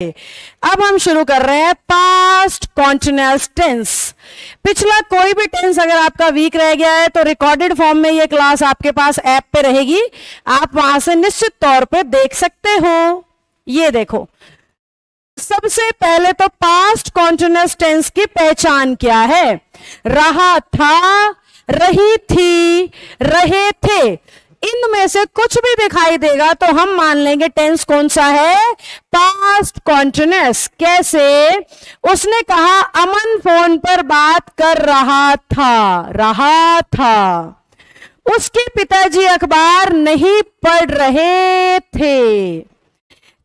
अब हम शुरू कर रहे हैं पास्ट कॉन्टिन्यूअस टेंस। पिछला कोई भी टेंस अगर आपका वीक रह गया है तो रिकॉर्डेड फॉर्म में ये क्लास आपके पास ऐप पे रहेगी, आप वहां से निश्चित तौर पे देख सकते हो। ये देखो, सबसे पहले तो पास्ट कॉन्टिन्यूअस टेंस की पहचान क्या है? रहा था, रही थी, रहे थे, इनमें से कुछ भी दिखाई देगा तो हम मान लेंगे टेंस कौन सा है? Past continuous. कैसे? उसने कहा अमन फोन पर बात कर रहा था। उसके पिताजी अखबार नहीं पढ़ रहे थे।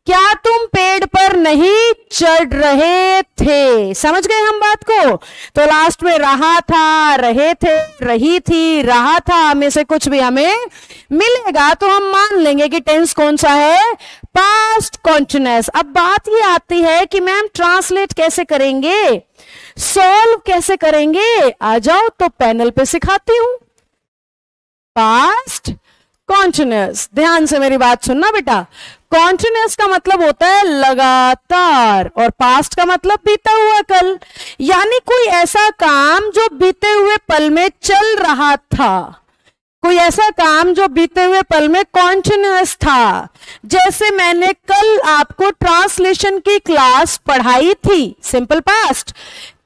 क्या तुम पेड़ पर नहीं चढ़ रहे थे? समझ गए हम बात को? तो लास्ट में रहा था, रहे थे, रही थी, रहा था में से कुछ भी हमें मिलेगा तो हम मान लेंगे कि टेंस कौन सा है? Past continuous. अब बात ये आती है कि मैम ट्रांसलेट कैसे करेंगे, सॉल्व कैसे करेंगे? आ जाओ तो पैनल पे सिखाती हूं। पास्ट कॉन्टिन्यूअस, ध्यान से मेरी बात सुनना बेटा। कॉन्टिन्यूअस का मतलब होता है लगातार और पास्ट का मतलब बीता हुआ कल, यानी कोई ऐसा काम जो बीते हुए पल में चल रहा था, कोई ऐसा काम जो बीते हुए पल में कॉन्टिन्यूअस था। जैसे मैंने कल आपको ट्रांसलेशन की क्लास पढ़ाई थी, सिंपल पास्ट।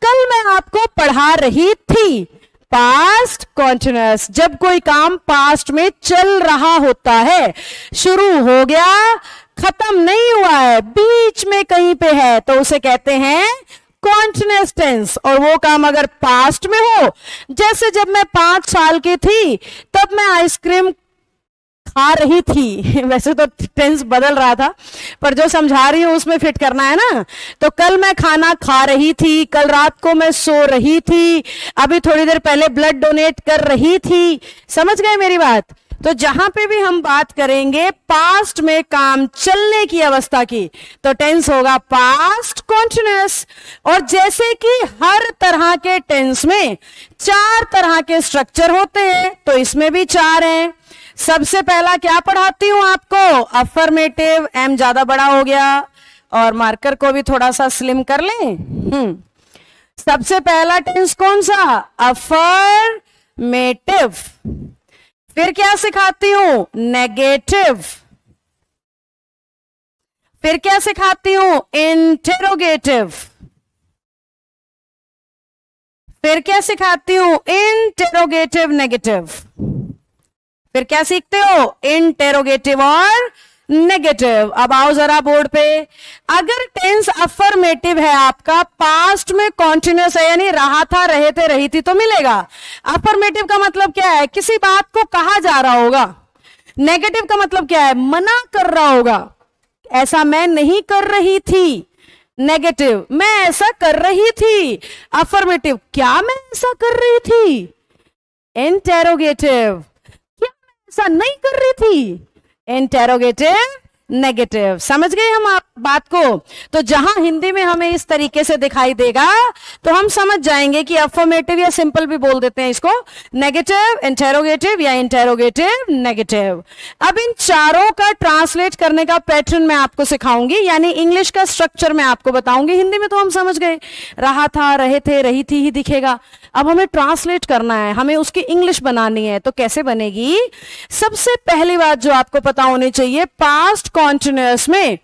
कल मैं आपको पढ़ा रही थी, पास्ट कॉन्टिन्यूअस। जब कोई काम पास्ट में चल रहा होता है, शुरू हो गया, खत्म नहीं हुआ है, बीच में कहीं पे है, तो उसे कहते हैं कॉन्टिन्यूअस टेंस। और वो काम अगर पास्ट में हो, जैसे जब मैं 5 साल की थी तब मैं आइसक्रीम खा रही थी, वैसे तो टेंस बदल रहा था पर जो समझा रही हूं उसमें फिट करना है ना। तो कल मैं खाना खा रही थी, कल रात को मैं सो रही थी, अभी थोड़ी देर पहले ब्लड डोनेट कर रही थी। समझ गए मेरी बात? तो जहां पे भी हम बात करेंगे पास्ट में काम चलने की अवस्था की तो टेंस होगा पास्ट कॉन्टिन्यूअस। और जैसे कि हर तरह के टेंस में 4 तरह के स्ट्रक्चर होते हैं तो इसमें भी 4 हैं। सबसे पहला क्या पढ़ाती हूं आपको? अफर्मेटिव। एम ज्यादा बड़ा हो गया और मार्कर को भी थोड़ा सा स्लिम कर लें। सबसे पहला टेंस कौन सा? अफर्मेटिव। फिर क्या सिखाती हूं? नेगेटिव। फिर क्या सिखाती हूं? इंटेरोगेटिव। फिर क्या सिखाती हूं? Interrogative negative. फिर क्या सीखते हो? इंटेरोगेटिव और नेगेटिव। अब आओ जरा बोर्ड पे। अगर टेंस अफर्मेटिव है आपका, पास्ट में कॉन्टिन्यूअस है, यानी रहा था, रहे थे, रही थी, तो मिलेगा। अफर्मेटिव का मतलब क्या है? किसी बात को कहा जा रहा होगा। नेगेटिव का मतलब क्या है? मना कर रहा होगा। ऐसा मैं नहीं कर रही थी। नेगेटिव, मैं ऐसा कर रही थी। अफर्मेटिव, क्या मैं ऐसा कर रही थी? इंटेरोगेटिव, ऐसा नहीं कर रही थी। Interrogative negative. समझ गए हम आप बात को? तो जहां हिंदी में हमें इस तरीके से दिखाई देगा तो हम समझ जाएंगे कि अफर्मेटिव या सिंपल भी बोल देते हैं इसको, नेगेटिव, इंटेरोगेटिव या इंटेरोगेटिव नेगेटिव। अब इन चारों का ट्रांसलेट करने का पैटर्न मैं आपको सिखाऊंगी, यानी इंग्लिश का स्ट्रक्चर मैं आपको बताऊंगी। हिंदी में तो हम समझ गए, रहा था, रहे थे, रही थी ही दिखेगा। अब हमें ट्रांसलेट करना है, हमें उसकी इंग्लिश बनानी है। तो कैसे बनेगी? सबसे पहली बात जो आपको पता होनी चाहिए, पास्ट कॉन्टिन्यूअस में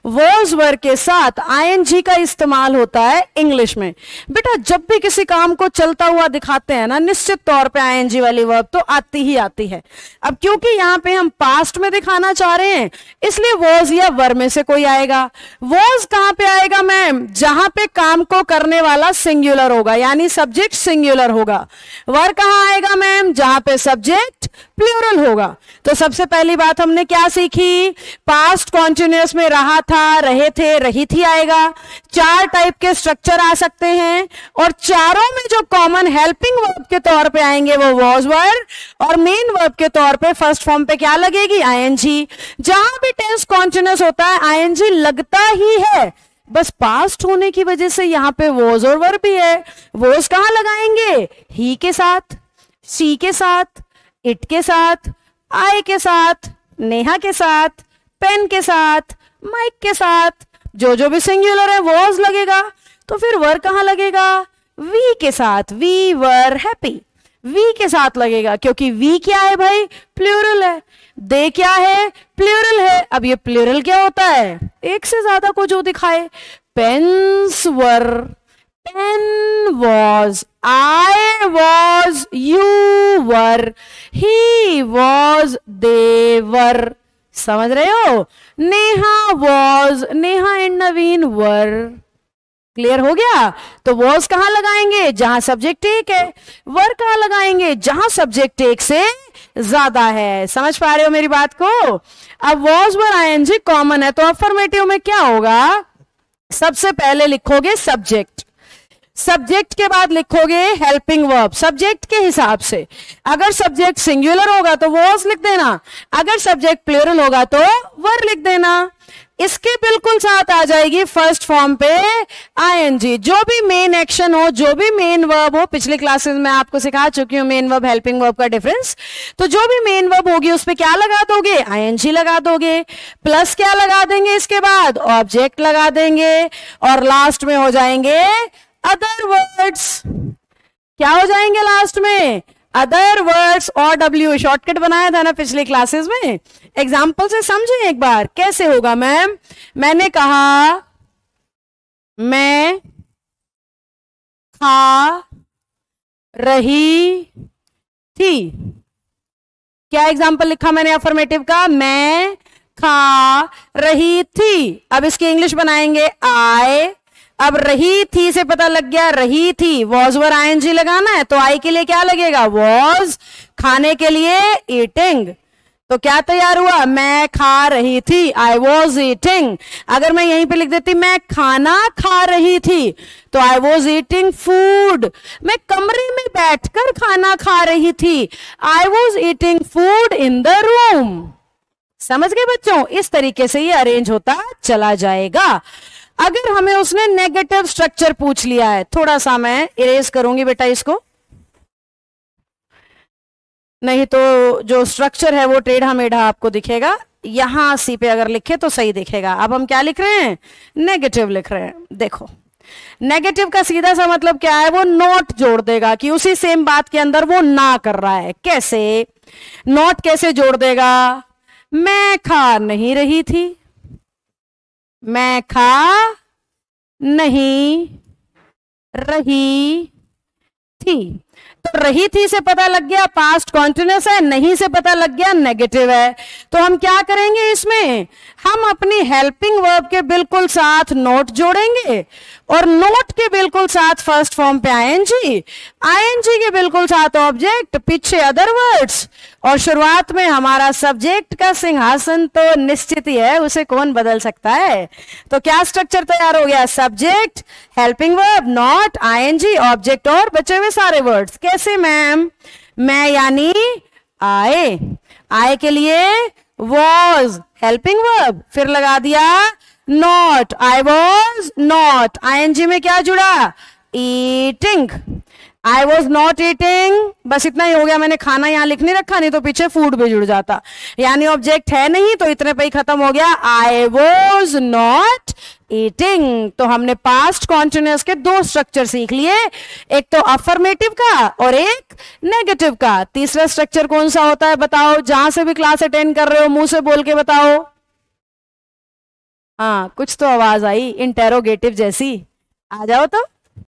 वॉज वर्ब के साथ आईएनजी का इस्तेमाल होता है इंग्लिश में। बेटा जब भी किसी काम को चलता हुआ दिखाते हैं ना, निश्चित तौर पे आईएनजी वाली वर्ब तो आती ही आती है। अब क्योंकि यहाँ पे हम पास्ट में दिखाना चाह रहे हैं, इसलिए वॉज या वर में से कोई आएगा। वॉज कहां पे आएगा मैम? जहां पे काम को करने वाला सिंगुलर होगा, यानी सब्जेक्ट सिंगुलर होगा। वर कहां आएगा मैम? जहां पे सब्जेक्ट प्लूरल होगा। तो सबसे पहली बात हमने क्या सीखी? पास्ट कॉन्टिन्यूअस में रहा था, रहे थे, रही थी आएगा। 4 टाइप के स्ट्रक्चर आ सकते हैं और चारों में जो कॉमन हेल्पिंग वर्ब के तौर पे आएंगे वो वॉज वर्ब, और मेन वर्ब के तौर पे फर्स्ट फॉर्म पे क्या लगेगी? आईएनजी। जहां भी टेंस कॉन्टिन्यूअस होता है आईएनजी लगता ही है, बस पास्ट होने की वजह से यहां पे वॉज और वर्ब भी है। वॉज कहां लगाएंगे? ही के साथ, सी के साथ, इट के साथ, आई के साथ, नेहा के साथ, पेन के साथ, माइक के साथ, जो भी सिंगुलर है वॉज लगेगा, तो फिर वर कहां लगेगा? वी के साथ, वी वर हैप्पी, वी के साथ लगेगा, क्योंकि वी क्या है भाई? प्लूरल है। दे क्या है? प्लूरल है। अब ये प्लूरल क्या होता है? एक से ज्यादा को जो दिखाए। Pens were, pen was, I was, you were, he was, they were. समझ रहे हो? Neha was, Neha and Naveen were. Clear हो गया? तो वॉज कहां लगाएंगे? जहां सब्जेक्ट एक है। वर कहां लगाएंगे? जहां सब्जेक्ट एक से ज्यादा है। समझ पा रहे हो मेरी बात को? अब वॉज वर आईएनजी कॉमन है, तो अफर्मेटिव में क्या होगा? सबसे पहले लिखोगे सब्जेक्ट, सब्जेक्ट के बाद लिखोगे हेल्पिंग वर्ब, सब्जेक्ट के हिसाब से। अगर सब्जेक्ट सिंगुलर होगा तो वॉज लिख देना, अगर सब्जेक्ट प्लूरल होगा तो वर लिख देना। इसके बिल्कुल साथ आ जाएगी फर्स्ट फॉर्म पे आईएनजी। जो भी मेन एक्शन हो, जो भी मेन वर्ब हो, पिछली क्लासेस में आपको सिखा चुकी हूं मेन वर्ब हेल्पिंग वर्ब का डिफरेंस। तो जो भी मेन वर्ब होगी उस पे क्या लगा दोगे? आईएनजी लगा दोगे, प्लस क्या लगा देंगे? इसके बाद ऑब्जेक्ट लगा देंगे, और लास्ट में हो जाएंगे अदर वर्ड्स। क्या हो जाएंगे लास्ट में? Other words. और डब्ल्यू शॉर्टकट बनाया था ना पिछली क्लासेस में। एग्जाम्पल से समझे एक बार कैसे होगा मैम? मैंने कहा मैं खा रही थी। क्या एग्जाम्पल लिखा मैंने अफर्मेटिव का? मैं खा रही थी। अब इसकी इंग्लिश बनाएंगे आई। अब रही थी से पता लग गया रही थी, वॉज वर आईएनजी लगाना है, तो आई के लिए क्या लगेगा? वॉज। खाने के लिए ईटिंग। तो क्या तैयार हुआ? मैं खा रही थी, आई वॉज ईटिंग। अगर मैं यहीं पे लिख देती मैं खाना खा रही थी, तो आई वॉज ईटिंग फूड। मैं कमरे में बैठकर खाना खा रही थी, I was eating food in the room. समझ गए बच्चों? इस तरीके से ये अरेंज होता चला जाएगा। अगर हमें उसने नेगेटिव स्ट्रक्चर पूछ लिया है, थोड़ा सा मैं इरेज करूंगी बेटा इसको, नहीं तो जो स्ट्रक्चर है वो टेढ़ा मेढ़ा आपको दिखेगा। यहां सी पे अगर लिखे तो सही दिखेगा। अब हम क्या लिख रहे हैं? नेगेटिव लिख रहे हैं। देखो नेगेटिव का सीधा सा मतलब क्या है? वो नॉट जोड़ देगा कि उसी सेम बात के अंदर वो ना कर रहा है। कैसे? नॉट कैसे जोड़ देगा? मैं खा नहीं रही थी, मैं खा नहीं रही थी। तो रही थी से पता लग गया पास्ट कॉन्टिन्यूअस है, नहीं से पता लग गया नेगेटिव है। तो हम क्या करेंगे इसमें? हम अपनी हेल्पिंग वर्ब के बिल्कुल साथ नोट जोड़ेंगे, और नोट के बिल्कुल साथ फर्स्ट फॉर्म पे आईएनजी, आईएनजी के बिल्कुल साथ ऑब्जेक्ट, पीछे अदर वर्ड्स, और शुरुआत में हमारा सब्जेक्ट का सिंहासन तो निश्चित ही है, उसे कौन बदल सकता है। तो क्या स्ट्रक्चर तैयार हो गया? Subject, helping verb, not, ING, object और बचे हुए सारे वर्ड्स। कैसे मैम? मैं यानी आए, आए के लिए वॉज हेल्पिंग वर्ब, फिर लगा दिया not, I was not, ING में क्या जुड़ा? Eating. I was not eating, बस इतना ही हो गया। मैंने खाना यहां लिख नहीं रखा, नहीं तो पीछे फूड भी जुड़ जाता। यानी ऑब्जेक्ट है नहीं, तो इतने पे ही खत्म हो गया। आई वॉज नॉट ईटिंग। तो हमने पास्ट कॉन्टिन्यूअस के दो स्ट्रक्चर सीख लिए, एक तो अफर्मेटिव का और एक नेगेटिव का। तीसरा स्ट्रक्चर कौन सा होता है बताओ? जहां से भी क्लास अटेंड कर रहे हो मुंह से बोल के बताओ। हाँ कुछ तो आवाज आई इंटेरोगेटिव जैसी, आ जाओ तो।